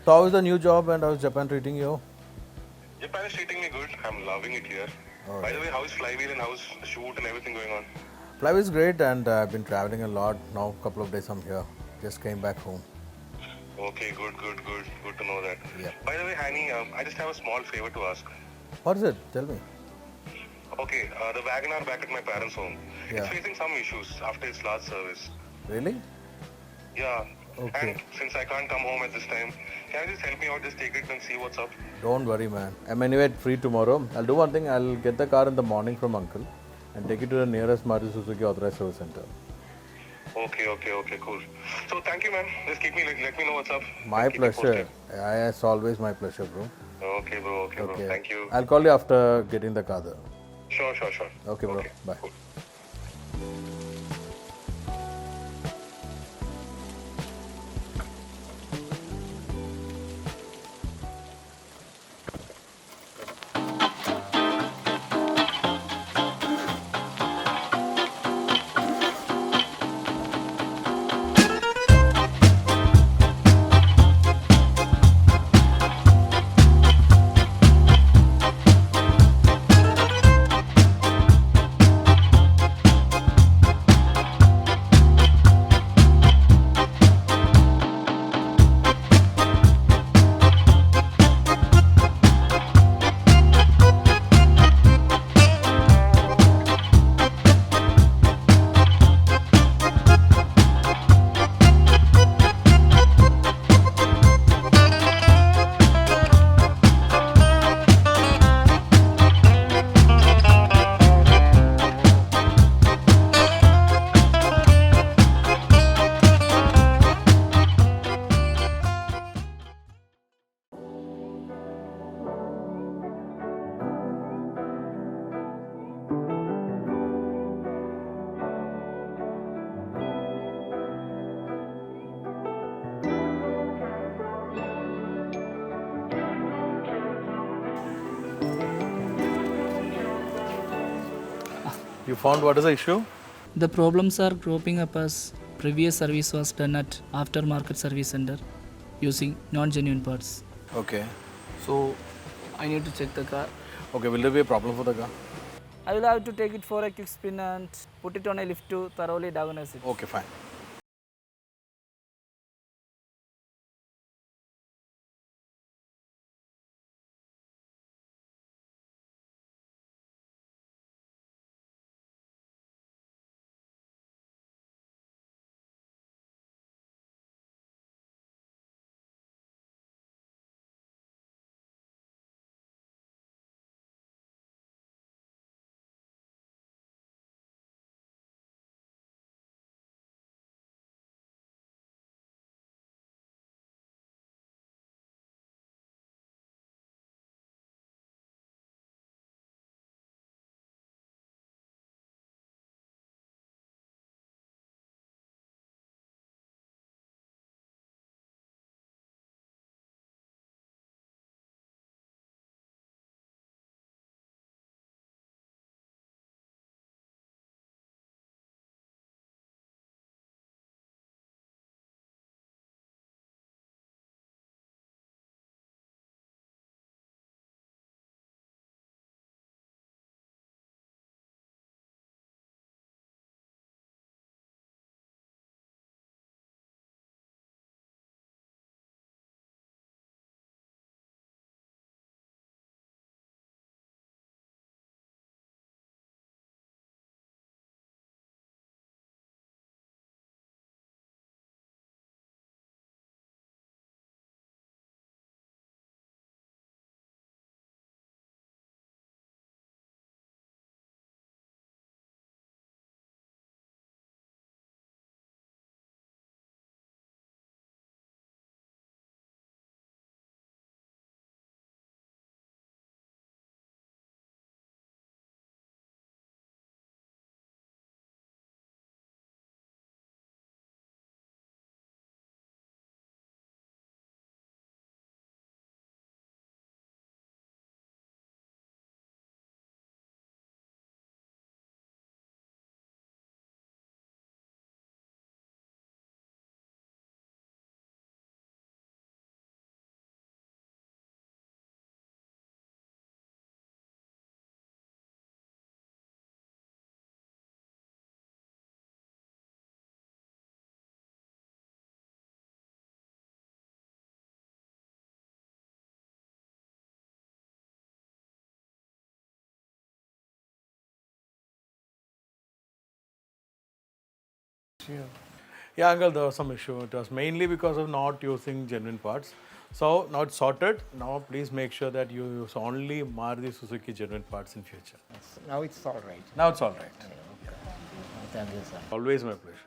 So how is the new job and how is Japan treating you? Japan is treating me good. I'm loving it here. By the way, how's Flywheel and how's shoot and everything going on? Life is great and I've been traveling a lot. Now a couple of days I'm here. Just came back home. Okay, good to know that. Yeah. By the way, Hani, I just have a small favor to ask. What is it? Tell me. Okay, the Wagoner back at my parents' home. Yeah. It's facing some issues after its last service. Really? Yeah. Okay. And since I can't come home at this time, can you just help me out? Just take it and see what's up. Don't worry, man. I'm anyway free tomorrow. I'll do one thing. I'll get the car in the morning from uncle and take it to the nearest Maruti Suzuki authorized service center. Okay, cool. So thank you, man. Just keep me, let me know what's up. My Keep me pleasure. posted. It's always my pleasure, bro. Okay, bro. Thank you. I'll call you after getting the car there. Sure. Okay, bro. Bye. Cool. You found what is the issue? The problems are cropping up as previous service was done at aftermarket service center using non-genuine parts. Okay. So I need to check the car. Okay, will there be a problem for the car? I will have to take it for a quick spin and put it on a lift to thoroughly diagnose it. Okay, fine. issue? Yeah, uncle, there was some issue. It was mainly because of not using genuine parts. So now it's sorted. Now please make sure that you use only Maruti Suzuki genuine parts in future. Now it's all right. Now it's all right. Thank you, sir. Always my pleasure.